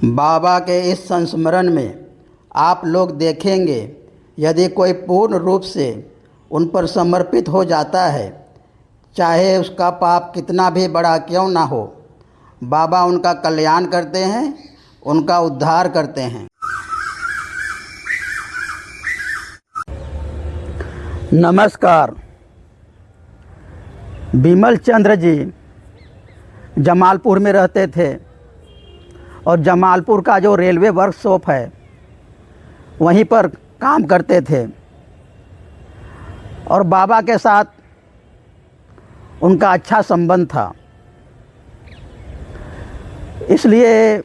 बाबा के इस संस्मरण में आप लोग देखेंगे, यदि कोई पूर्ण रूप से उन पर समर्पित हो जाता है, चाहे उसका पाप कितना भी बड़ा क्यों ना हो, बाबा उनका कल्याण करते हैं, उनका उद्धार करते हैं। नमस्कार। बिमल चंद्र जी जमालपुर में रहते थे और जमालपुर का जो रेलवे वर्कशॉप है वहीं पर काम करते थे और बाबा के साथ उनका अच्छा संबंध था। इसलिए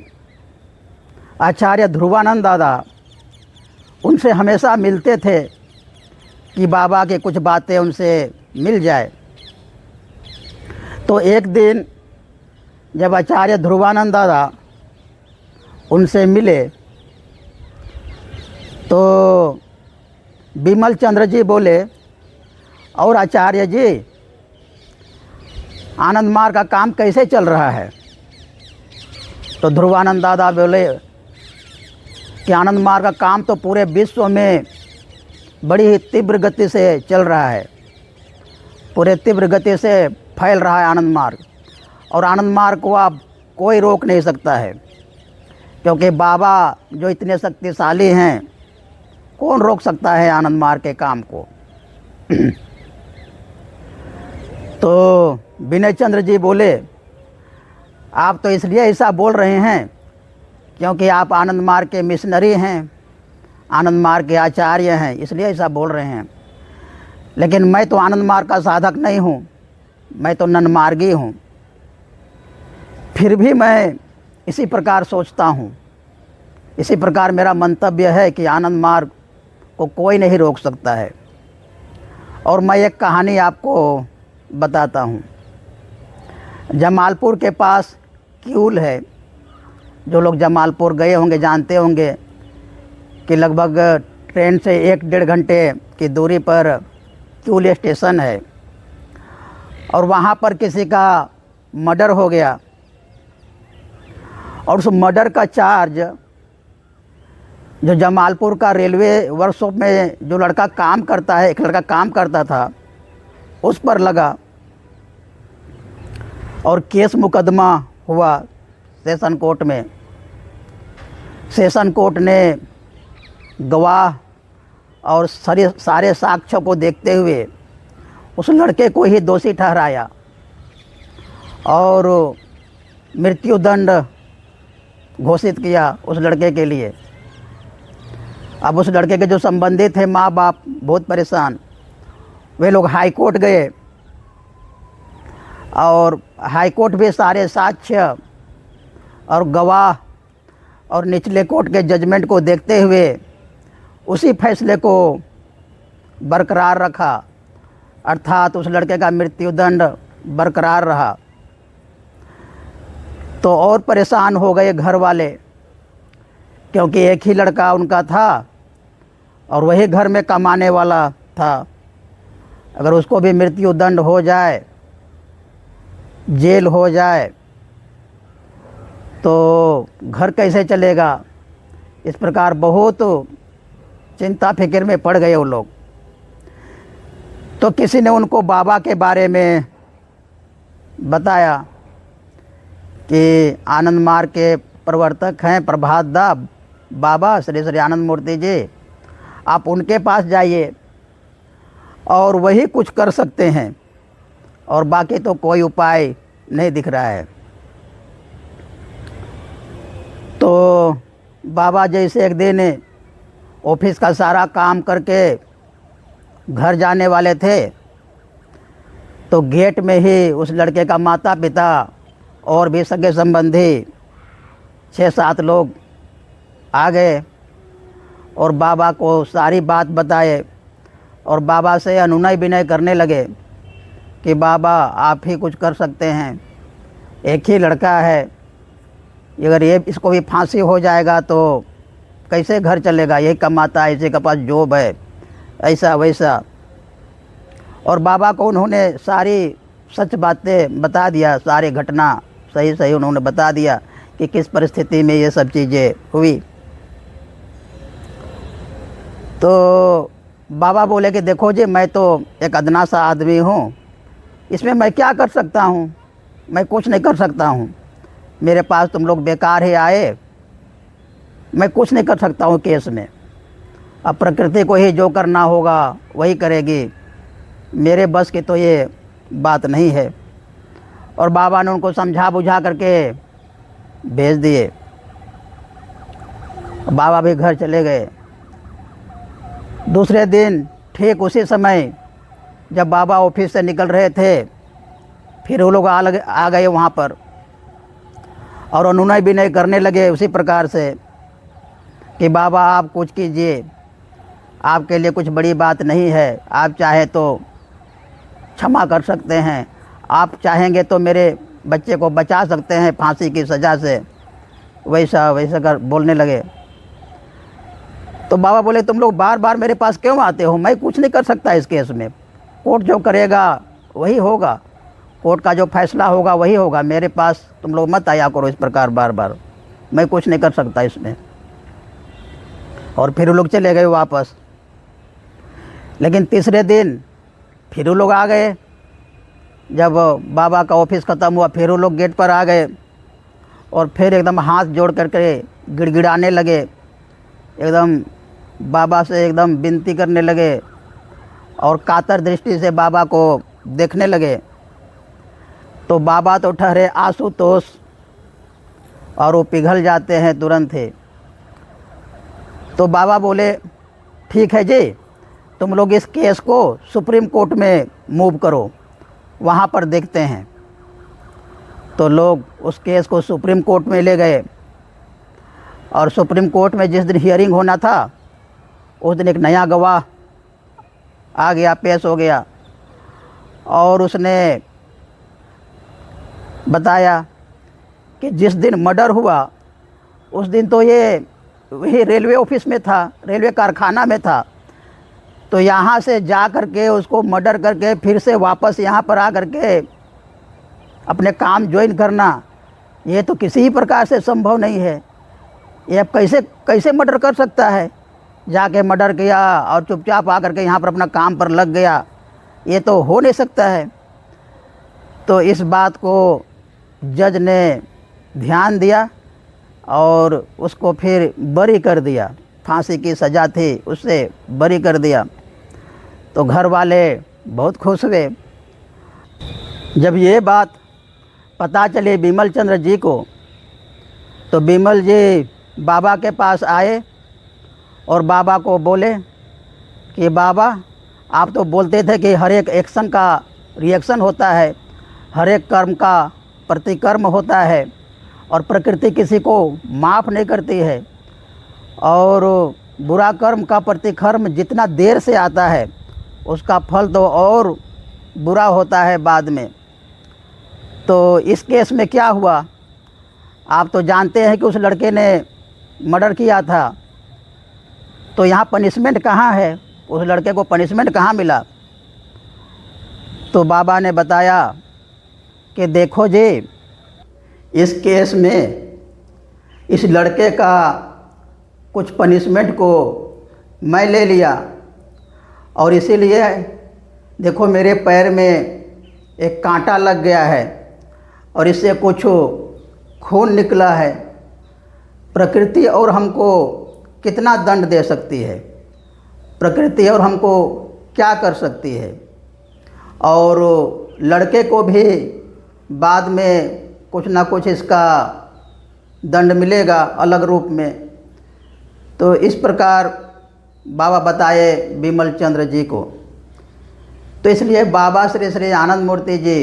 आचार्य ध्रुवानंद दादा उनसे हमेशा मिलते थे कि बाबा की कुछ बातें उनसे मिल जाए। तो एक दिन जब आचार्य ध्रुवानंद दादा उनसे मिले तो बिमल चंद्र जी बोले, और आचार्य जी, आनंद मार्ग का काम कैसे चल रहा है? तो ध्रुवानंद दादा बोले कि आनंद मार्ग का काम तो पूरे विश्व में बड़ी ही तीव्र गति से चल रहा है, पूरे तीव्र गति से फैल रहा है आनंद मार्ग, और आनंद मार्ग को अब कोई रोक नहीं सकता है, क्योंकि बाबा जो इतने शक्तिशाली हैं, कौन रोक सकता है आनंद मार्ग के काम को। तो विनय चंद्र जी बोले, आप तो इसलिए ऐसा बोल रहे हैं क्योंकि आप आनंद मार्ग के मिशनरी हैं, आनंद मार्ग के आचार्य हैं, इसलिए ऐसा बोल रहे हैं। लेकिन मैं तो आनंद मार्ग का साधक नहीं हूँ, मैं तो नन्मार्गी हूँ। फिर भी मैं इसी प्रकार सोचता हूँ, इसी प्रकार मेरा मंतव्य है कि आनंद मार्ग को कोई नहीं रोक सकता है। और मैं एक कहानी आपको बताता हूँ। जमालपुर के पास किऊल है, जो लोग जमालपुर गए होंगे जानते होंगे कि लगभग ट्रेन से 1-1.5 घंटे की दूरी पर किऊल स्टेशन है। और वहाँ पर किसी का मर्डर हो गया और उस मर्डर का चार्ज जो जमालपुर का रेलवे वर्कशॉप में जो लड़का काम करता है, एक लड़का काम करता था, उस पर लगा और केस मुकदमा हुआ सेशन कोर्ट में। सेशन कोर्ट ने गवाह और सारे साक्ष्यों को देखते हुए उस लड़के को ही दोषी ठहराया और मृत्युदंड घोषित किया उस लड़के के लिए। अब उस लड़के के जो संबंधी थे, माँ बाप बहुत परेशान। वे लोग हाई कोर्ट गए और हाई कोर्ट भी सारे साक्ष्य और गवाह और निचले कोर्ट के जजमेंट को देखते हुए उसी फैसले को बरकरार रखा, अर्थात उस लड़के का मृत्युदंड बरकरार रहा। तो और परेशान हो गए घर वाले, क्योंकि एक ही लड़का उनका था और वही घर में कमाने वाला था। अगर उसको भी मृत्युदंड हो जाए, जेल हो जाए, तो घर कैसे चलेगा? इस प्रकार बहुत चिंता फिक्र में पड़ गए वो लोग। तो किसी ने उनको बाबा के बारे में बताया कि आनंद मार्ग के प्रवर्तक हैं प्रभात दा बाबा श्री श्री आनंद मूर्ति जी, आप उनके पास जाइए और वही कुछ कर सकते हैं, और बाकी तो कोई उपाय नहीं दिख रहा है। तो बाबा जैसे एक दिन ऑफिस का सारा काम करके घर जाने वाले थे, तो गेट में ही उस लड़के का माता पिता और भी सगे संबंधी 6-7 लोग आ गए और बाबा को सारी बात बताए और बाबा से अनुनय विनय करने लगे कि बाबा आप ही कुछ कर सकते हैं, एक ही लड़का है, अगर ये इसको भी फांसी हो जाएगा तो कैसे घर चलेगा, यही कमाता है, इसी के पास जॉब है, ऐसा वैसा। और बाबा को उन्होंने सारी सच बातें बता दिया, सारी घटना सही सही उन्होंने बता दिया कि किस परिस्थिति में ये सब चीज़ें हुई। तो बाबा बोले कि देखो जी, मैं तो एक अदना सा आदमी हूँ, इसमें मैं क्या कर सकता हूँ, मैं कुछ नहीं कर सकता हूँ। मेरे पास तुम लोग बेकार ही आए, मैं कुछ नहीं कर सकता हूँ केस में। अब प्रकृति को ही जो करना होगा वही करेगी, मेरे बस की तो ये बात नहीं है। और बाबा ने उनको समझा बुझा करके भेज दिए। बाबा भी घर चले गए। दूसरे दिन ठीक उसी समय जब बाबा ऑफिस से निकल रहे थे, फिर वो लोग आ गए वहाँ पर, और अनुनय विनय करने लगे उसी प्रकार से कि बाबा आप कुछ कीजिए, आपके लिए कुछ बड़ी बात नहीं है, आप चाहे तो क्षमा कर सकते हैं, आप चाहेंगे तो मेरे बच्चे को बचा सकते हैं फांसी की सज़ा से। वैसा वैसा कर बोलने लगे। तो बाबा बोले तुम लोग बार बार मेरे पास क्यों आते हो, मैं कुछ नहीं कर सकता इस केस में, कोर्ट जो करेगा वही होगा, कोर्ट का जो फैसला होगा वही होगा, मेरे पास तुम लोग मत आया करो इस प्रकार बार बार, मैं कुछ नहीं कर सकता इसमें। और फिर वो लोग चले गए वापस। लेकिन तीसरे दिन फिर वो लोग आ गए। जब बाबा का ऑफिस ख़त्म हुआ, फिर वो लोग गेट पर आ गए और फिर एकदम हाथ जोड़ करके गिड़गिड़ाने लगे, एकदम बाबा से एकदम विनती करने लगे और कातर दृष्टि से बाबा को देखने लगे। तो बाबा तो ठहरे आशुतोष, और वो पिघल जाते हैं तुरंत ही। तो बाबा बोले ठीक है जी, तुम लोग इस केस को सुप्रीम कोर्ट में मूव करो, वहाँ पर देखते हैं। तो लोग उस केस को सुप्रीम कोर्ट में ले गए, और सुप्रीम कोर्ट में जिस दिन हियरिंग होना था उस दिन एक नया गवाह आ गया, पेश हो गया, और उसने बताया कि जिस दिन मर्डर हुआ उस दिन तो ये वही रेलवे ऑफिस में था, रेलवे कारखाना में था। तो यहाँ से जा कर के उसको मर्डर करके फिर से वापस यहाँ पर आ कर के अपने काम ज्वाइन करना, ये तो किसी ही प्रकार से संभव नहीं है। ये अब कैसे मर्डर कर सकता है, जाके मर्डर किया और चुपचाप आकर के यहाँ पर अपना काम पर लग गया, ये तो हो नहीं सकता है। तो इस बात को जज ने ध्यान दिया और उसको फिर बरी कर दिया, फांसी की सज़ा थी उससे बरी कर दिया। तो घर वाले बहुत खुश हुए। जब ये बात पता चली बिमल चंद्र जी को, तो बिमल जी बाबा के पास आए और बाबा को बोले कि बाबा आप तो बोलते थे कि हर एक एक्शन का रिएक्शन होता है, हर एक कर्म का प्रतिकर्म होता है, और प्रकृति किसी को माफ़ नहीं करती है, और बुरा कर्म का प्रतिकर्म जितना देर से आता है उसका फल तो और बुरा होता है बाद में। तो इस केस में क्या हुआ, आप तो जानते हैं कि उस लड़के ने मर्डर किया था, तो यहाँ पनिशमेंट कहाँ है, उस लड़के को पनिशमेंट कहाँ मिला। तो बाबा ने बताया कि देखो जी, इस केस में इस लड़के का कुछ पनिशमेंट को मैं ले लिया, और इसीलिए देखो मेरे पैर में एक कांटा लग गया है और इससे कुछ खून निकला है। प्रकृति और हमको कितना दंड दे सकती है, प्रकृति और हमको क्या कर सकती है, और लड़के को भी बाद में कुछ ना कुछ इसका दंड मिलेगा अलग रूप में। तो इस प्रकार बाबा बताए बिमल चंद्र जी को। तो इसलिए बाबा श्री श्री आनंद मूर्ति जी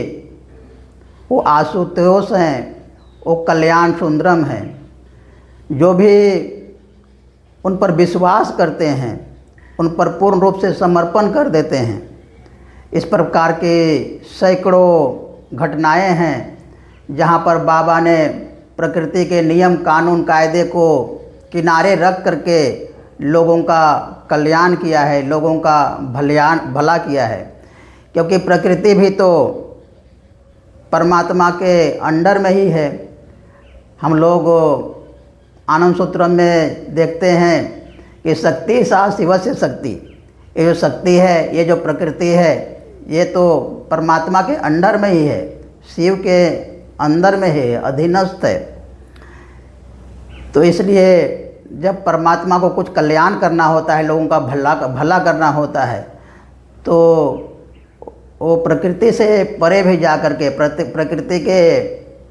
वो आशुतोष हैं, वो कल्याण सुंदरम हैं। जो भी उन पर विश्वास करते हैं उन पर पूर्ण रूप से समर्पण कर देते हैं। इस प्रकार के सैकड़ों घटनाएं हैं जहाँ पर बाबा ने प्रकृति के नियम कानून कायदे को किनारे रख करके लोगों का कल्याण किया है, लोगों का भला किया है। क्योंकि प्रकृति भी तो परमात्मा के अंडर में ही है। हम लोग आनंद सूत्र में देखते हैं कि शक्ति सा शिवस्य शक्ति, ये जो शक्ति है, ये जो प्रकृति है, ये तो परमात्मा के अंडर में ही है, शिव के अंदर में है, अधीनस्थ है। तो इसलिए जब परमात्मा को कुछ कल्याण करना होता है, लोगों का भला करना होता है, तो वो प्रकृति से परे भी जा कर के, प्रकृति के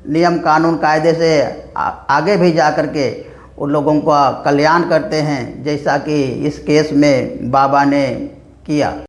नियम कानून कायदे से आगे भी जा कर के उन लोगों का कल्याण करते हैं, जैसा कि इस केस में बाबा ने किया।